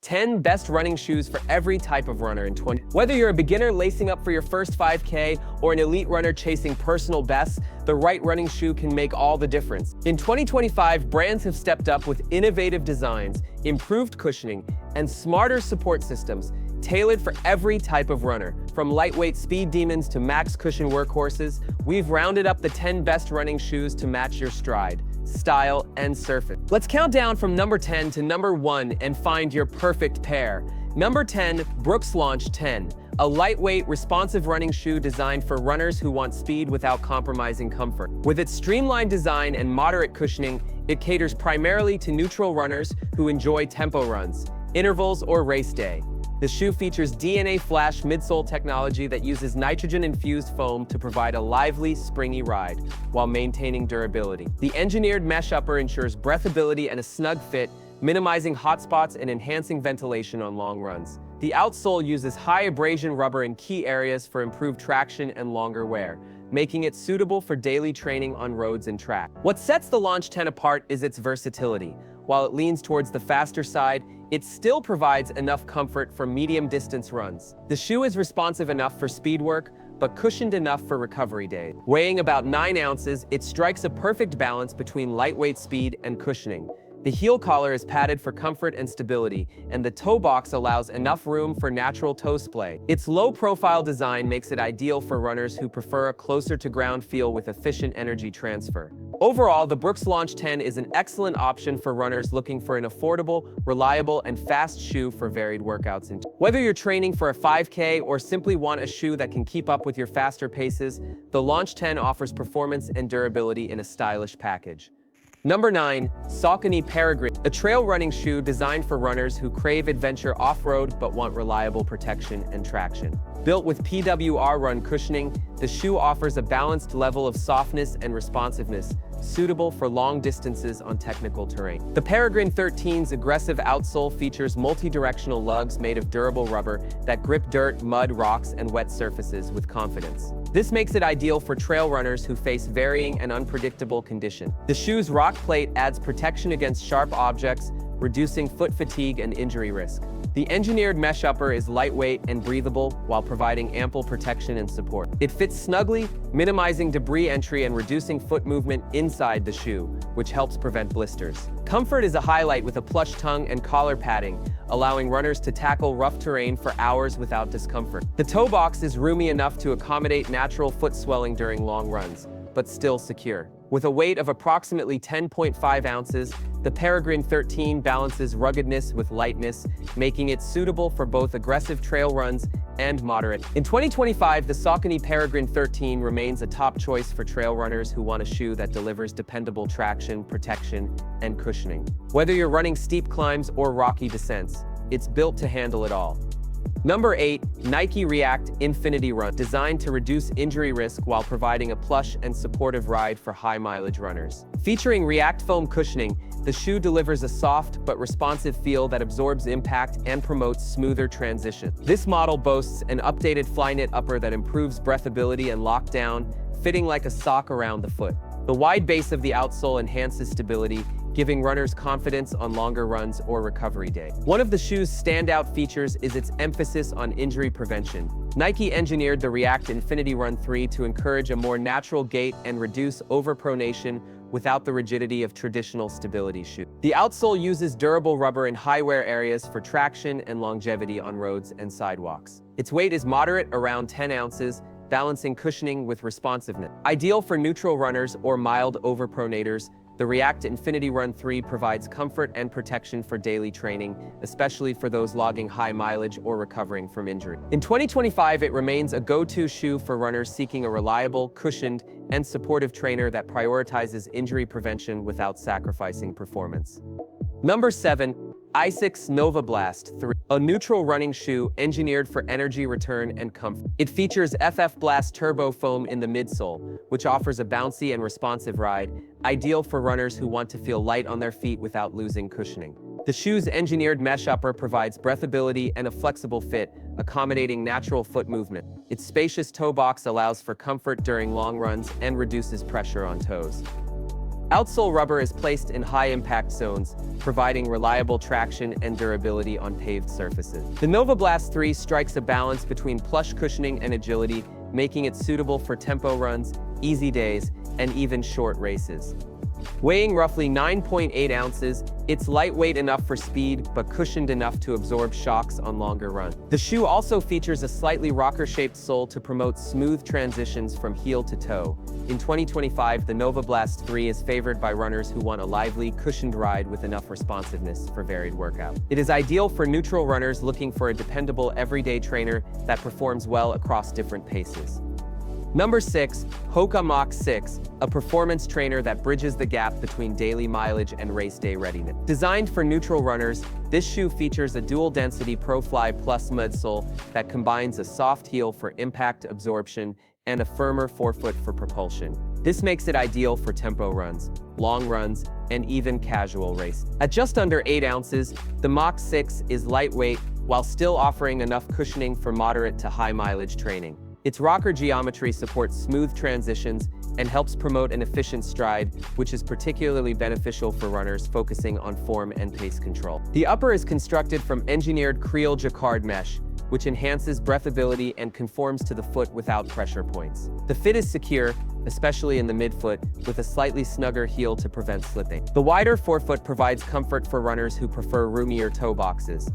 10 best running shoes for every type of runner in 20. Whether you're a beginner lacing up for your first 5K or an elite runner chasing personal bests, the right running shoe can make all the difference. In 2025, brands have stepped up with innovative designs, improved cushioning, and smarter support systems tailored for every type of runner. From lightweight speed demons to max cushion workhorses, we've rounded up the 10 best running shoes to match your stride, style, and surface. Let's count down from number 10 to number 1 and find your perfect pair. Number 10, Brooks Launch 10, a lightweight, responsive running shoe designed for runners who want speed without compromising comfort. With its streamlined design and moderate cushioning, it caters primarily to neutral runners who enjoy tempo runs, intervals, or race day. The shoe features DNA Flash midsole technology that uses nitrogen-infused foam to provide a lively, springy ride while maintaining durability. The engineered mesh upper ensures breathability and a snug fit, minimizing hot spots and enhancing ventilation on long runs. The outsole uses high abrasion rubber in key areas for improved traction and longer wear, making it suitable for daily training on roads and track. What sets the Launch 10 apart is its versatility. While it leans towards the faster side, it still provides enough comfort for medium-distance runs. The shoe is responsive enough for speed work, but cushioned enough for recovery days. Weighing about 9 ounces, it strikes a perfect balance between lightweight speed and cushioning. The heel collar is padded for comfort and stability, and the toe box allows enough room for natural toe splay. Its low-profile design makes it ideal for runners who prefer a closer-to-ground feel with efficient energy transfer. Overall, the Brooks Launch 10 is an excellent option for runners looking for an affordable, reliable, and fast shoe for varied workouts. Whether you're training for a 5K or simply want a shoe that can keep up with your faster paces, the Launch 10 offers performance and durability in a stylish package. Number 9, Saucony Peregrine, a trail running shoe designed for runners who crave adventure off-road but want reliable protection and traction. Built with PWR run cushioning, the shoe offers a balanced level of softness and responsiveness, suitable for long distances on technical terrain. The Peregrine 13's aggressive outsole features multi-directional lugs made of durable rubber that grip dirt, mud, rocks, and wet surfaces with confidence. This makes it ideal for trail runners who face varying and unpredictable conditions. The shoe's rock plate adds protection against sharp objects, reducing foot fatigue and injury risk. The engineered mesh upper is lightweight and breathable while providing ample protection and support. It fits snugly, minimizing debris entry and reducing foot movement inside the shoe, which helps prevent blisters. Comfort is a highlight with a plush tongue and collar padding, allowing runners to tackle rough terrain for hours without discomfort. The toe box is roomy enough to accommodate natural foot swelling during long runs, but still secure. With a weight of approximately 10.5 ounces, the Peregrine 13 balances ruggedness with lightness, making it suitable for both aggressive trail runs and moderate. In 2025, the Saucony Peregrine 13 remains a top choice for trail runners who want a shoe that delivers dependable traction, protection, and cushioning. Whether you're running steep climbs or rocky descents, it's built to handle it all. Number 8, Nike React Infinity Run, designed to reduce injury risk while providing a plush and supportive ride for high-mileage runners. Featuring React foam cushioning, the shoe delivers a soft but responsive feel that absorbs impact and promotes smoother transition. This model boasts an updated Flyknit upper that improves breathability and lockdown, fitting like a sock around the foot. The wide base of the outsole enhances stability, giving runners confidence on longer runs or recovery day. One of the shoe's standout features is its emphasis on injury prevention. Nike engineered the React Infinity Run 3 to encourage a more natural gait and reduce overpronation without the rigidity of traditional stability shoes. The outsole uses durable rubber in high-wear areas for traction and longevity on roads and sidewalks. Its weight is moderate, around 10 ounces, balancing cushioning with responsiveness. Ideal for neutral runners or mild overpronators, the React Infinity Run 3 provides comfort and protection for daily training, especially for those logging high mileage or recovering from injury. In 2025, it remains a go-to shoe for runners seeking a reliable, cushioned, and supportive trainer that prioritizes injury prevention without sacrificing performance. Number 7, Asics Novablast 3, a neutral running shoe engineered for energy return and comfort. It features FF Blast Turbo Foam in the midsole, which offers a bouncy and responsive ride, ideal for runners who want to feel light on their feet without losing cushioning. The shoe's engineered mesh upper provides breathability and a flexible fit, accommodating natural foot movement. Its spacious toe box allows for comfort during long runs and reduces pressure on toes. Outsole rubber is placed in high-impact zones, providing reliable traction and durability on paved surfaces. The Novablast 3 strikes a balance between plush cushioning and agility, making it suitable for tempo runs, easy days, and even short races. Weighing roughly 9.8 ounces, it's lightweight enough for speed, but cushioned enough to absorb shocks on longer runs. The shoe also features a slightly rocker-shaped sole to promote smooth transitions from heel to toe. In 2025, the Novablast 3 is favored by runners who want a lively, cushioned ride with enough responsiveness for varied workout. It is ideal for neutral runners looking for a dependable, everyday trainer that performs well across different paces. Number 6, Hoka Mach 6, a performance trainer that bridges the gap between daily mileage and race day readiness. Designed for neutral runners, this shoe features a dual-density ProFly Plus midsole that combines a soft heel for impact absorption and a firmer forefoot for propulsion. This makes it ideal for tempo runs, long runs, and even casual races. At just under 8 ounces, the Mach 6 is lightweight while still offering enough cushioning for moderate to high mileage training. Its rocker geometry supports smooth transitions and helps promote an efficient stride, which is particularly beneficial for runners focusing on form and pace control. The upper is constructed from engineered Creole jacquard mesh, which enhances breathability and conforms to the foot without pressure points. The fit is secure, especially in the midfoot, with a slightly snugger heel to prevent slipping. The wider forefoot provides comfort for runners who prefer roomier toe boxes.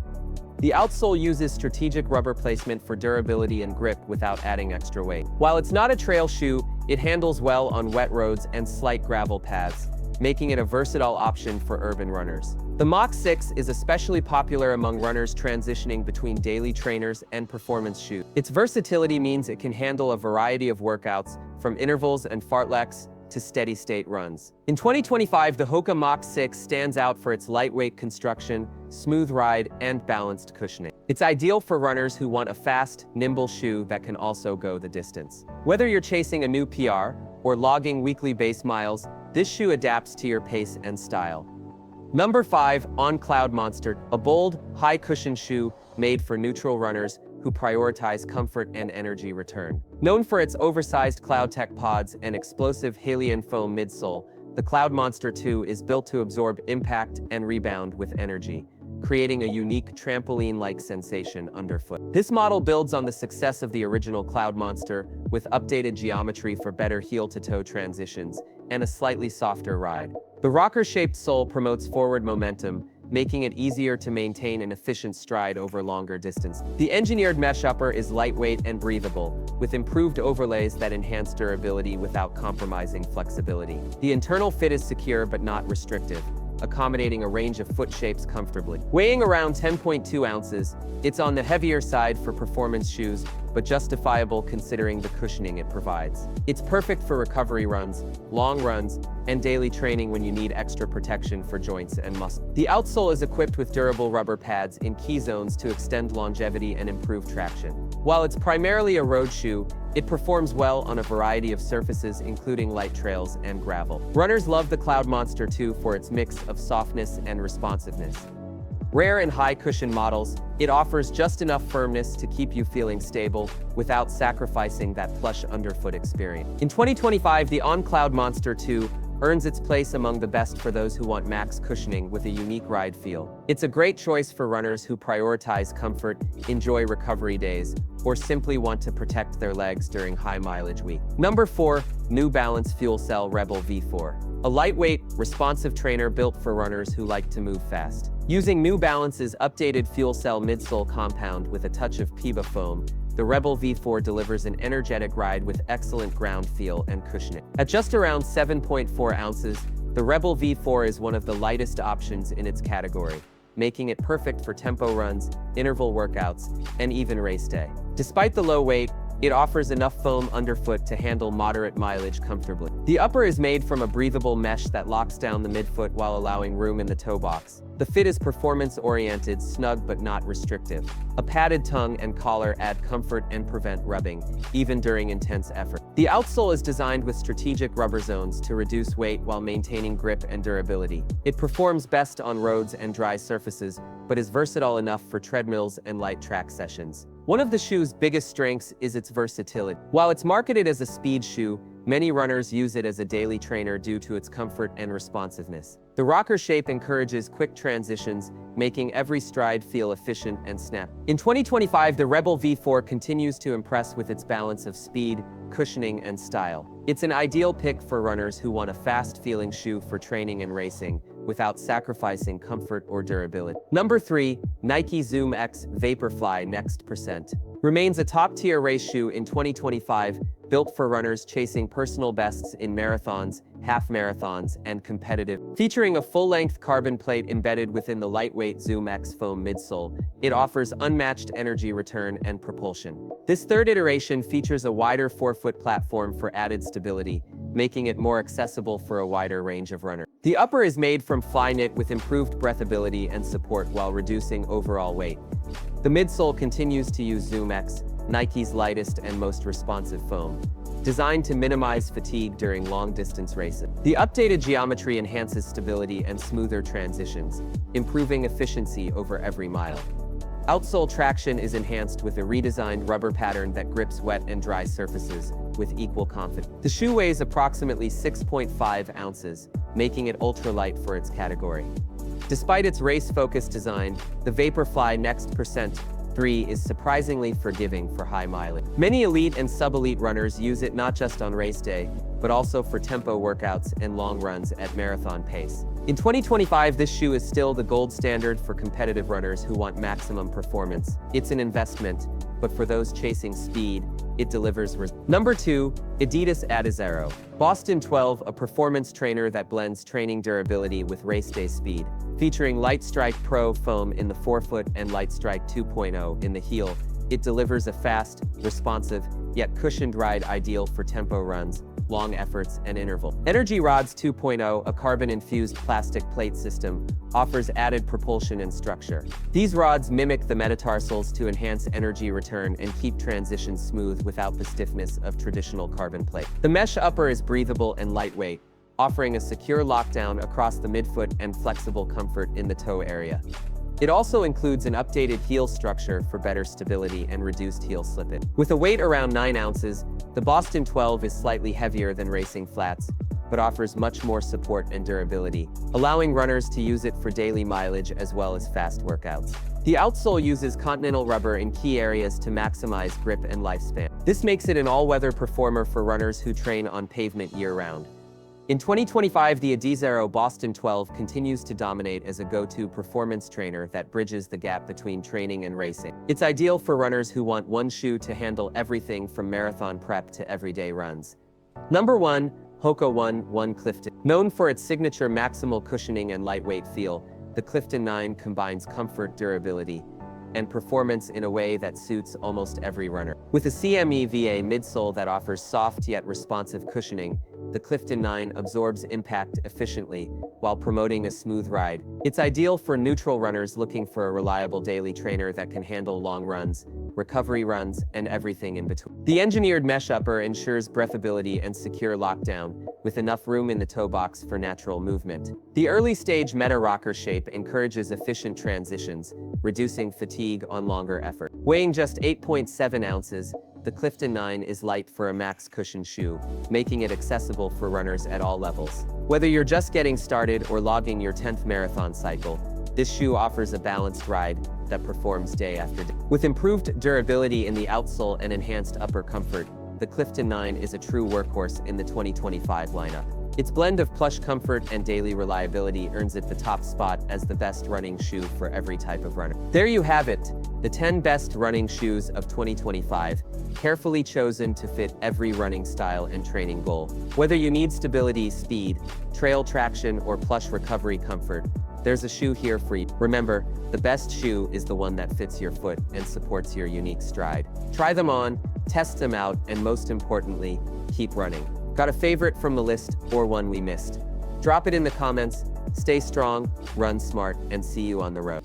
The outsole uses strategic rubber placement for durability and grip without adding extra weight. While it's not a trail shoe, it handles well on wet roads and slight gravel paths, making it a versatile option for urban runners. The Mach 6 is especially popular among runners transitioning between daily trainers and performance shoes. Its versatility means it can handle a variety of workouts, from intervals and fartleks to steady-state runs. In 2025, the Hoka Mach 6 stands out for its lightweight construction, smooth ride, and balanced cushioning. It's ideal for runners who want a fast, nimble shoe that can also go the distance. Whether you're chasing a new PR or logging weekly base miles, this shoe adapts to your pace and style. Number 5, on Cloudmonster, a bold, high-cushion shoe made for neutral runners who prioritize comfort and energy return. Known for its oversized CloudTech pods and explosive Halion foam midsole, the Cloudmonster 2 is built to absorb impact and rebound with energy, creating a unique trampoline-like sensation underfoot. This model builds on the success of the original Cloudmonster with updated geometry for better heel-to-toe transitions and a slightly softer ride. The rocker-shaped sole promotes forward momentum, making it easier to maintain an efficient stride over longer distance. The engineered mesh upper is lightweight and breathable, with improved overlays that enhance durability without compromising flexibility. The internal fit is secure but not restrictive, accommodating a range of foot shapes comfortably. Weighing around 10.2 ounces, it's on the heavier side for performance shoes, but justifiable considering the cushioning it provides. It's perfect for recovery runs, long runs, and daily training when you need extra protection for joints and muscles. The outsole is equipped with durable rubber pads in key zones to extend longevity and improve traction. While it's primarily a road shoe, it performs well on a variety of surfaces, including light trails and gravel. Runners love the Cloudmonster 2 for its mix of softness and responsiveness. Rare and high-cushion models, it offers just enough firmness to keep you feeling stable without sacrificing that plush underfoot experience. In 2025, the On Cloudmonster 2 earns its place among the best for those who want max cushioning with a unique ride feel. It's a great choice for runners who prioritize comfort, enjoy recovery days, or simply want to protect their legs during high-mileage week. Number 4, New Balance FuelCell Rebel V4. A lightweight, responsive trainer built for runners who like to move fast. Using New Balance's updated FuelCell midsole compound with a touch of PEBA foam, the Rebel V4 delivers an energetic ride with excellent ground feel and cushioning. At just around 7.4 ounces, the Rebel V4 is one of the lightest options in its category, making it perfect for tempo runs, interval workouts, and even race day. Despite the low weight, it offers enough foam underfoot to handle moderate mileage comfortably. The upper is made from a breathable mesh that locks down the midfoot while allowing room in the toe box. The fit is performance-oriented, snug but not restrictive. A padded tongue and collar add comfort and prevent rubbing, even during intense effort. The outsole is designed with strategic rubber zones to reduce weight while maintaining grip and durability. It performs best on roads and dry surfaces, but is versatile enough for treadmills and light track sessions. One of the shoe's biggest strengths is its versatility. While it's marketed as a speed shoe, Many runners use it as a daily trainer due to its comfort and responsiveness. The rocker shape encourages quick transitions, making every stride feel efficient and snappy. In 2025, the Rebel V4 continues to impress with its balance of speed, cushioning, and style. It's an ideal pick for runners who want a fast-feeling shoe for training and racing, without sacrificing comfort or durability. Number 3, Nike ZoomX Vaporfly NEXT remains a top-tier race shoe in 2025, built for runners chasing personal bests in marathons, half marathons, and competitive. Featuring a full-length carbon plate embedded within the lightweight ZoomX foam midsole, it offers unmatched energy return and propulsion. This third iteration features a wider forefoot platform for added stability, making it more accessible for a wider range of runners. The upper is made from fly knit with improved breathability and support while reducing overall weight. The midsole continues to use ZoomX, Nike's lightest and most responsive foam, designed to minimize fatigue during long-distance races. The updated geometry enhances stability and smoother transitions, improving efficiency over every mile. Outsole traction is enhanced with a redesigned rubber pattern that grips wet and dry surfaces with equal confidence. The shoe weighs approximately 6.5 ounces, making it ultralight for its category. Despite its race-focused design, the Vaporfly NEXT 3 is surprisingly forgiving for high mileage. Many elite and sub-elite runners use it not just on race day, but also for tempo workouts and long runs at marathon pace. In 2025, this shoe is still the gold standard for competitive runners who want maximum performance. It's an investment, but for those chasing speed, it delivers. Number 2, Adidas Adizero. Boston 12, a performance trainer that blends training durability with race day speed. Featuring Light Strike Pro foam in the forefoot and Light Strike 2.0 in the heel, it delivers a fast, responsive, yet cushioned ride ideal for tempo runs, long efforts, and interval. Energy Rods 2.0, a carbon-infused plastic plate system, offers added propulsion and structure. These rods mimic the metatarsals to enhance energy return and keep transitions smooth without the stiffness of traditional carbon plate. The mesh upper is breathable and lightweight, offering a secure lockdown across the midfoot and flexible comfort in the toe area. It also includes an updated heel structure for better stability and reduced heel slippage. With a weight around 9 ounces, the Boston 12 is slightly heavier than racing flats, but offers much more support and durability, allowing runners to use it for daily mileage as well as fast workouts. The outsole uses Continental rubber in key areas to maximize grip and lifespan. This makes it an all-weather performer for runners who train on pavement year-round. In 2025, the Adizero Boston 12 continues to dominate as a go-to performance trainer that bridges the gap between training and racing. It's ideal for runners who want one shoe to handle everything from marathon prep to everyday runs. Number 1, Hoka One Clifton. Known for its signature maximal cushioning and lightweight feel, the Clifton 9 combines comfort, durability, and performance in a way that suits almost every runner. With a CME-VA midsole that offers soft yet responsive cushioning, the Clifton 9 absorbs impact efficiently while promoting a smooth ride. It's ideal for neutral runners looking for a reliable daily trainer that can handle long runs, recovery runs, and everything in between. The engineered mesh upper ensures breathability and secure lockdown, with enough room in the toe box for natural movement. The early-stage meta rocker shape encourages efficient transitions, reducing fatigue on longer effort. Weighing just 8.7 ounces, the Clifton 9 is light for a max cushion shoe, making it accessible for runners at all levels. Whether you're just getting started or logging your 10th marathon cycle, this shoe offers a balanced ride that performs day after day. With improved durability in the outsole and enhanced upper comfort, the Clifton 9 is a true workhorse in the 2025 lineup. Its blend of plush comfort and daily reliability earns it the top spot as the best running shoe for every type of runner. There you have it, the 10 best running shoes of 2025, carefully chosen to fit every running style and training goal. Whether you need stability, speed, trail traction, or plush recovery comfort, there's a shoe here for you. Remember, the best shoe is the one that fits your foot and supports your unique stride. Try them on, test them out, and most importantly, keep running. Got a favorite from the list or one we missed? Drop it in the comments. Stay strong, run smart, and see you on the road.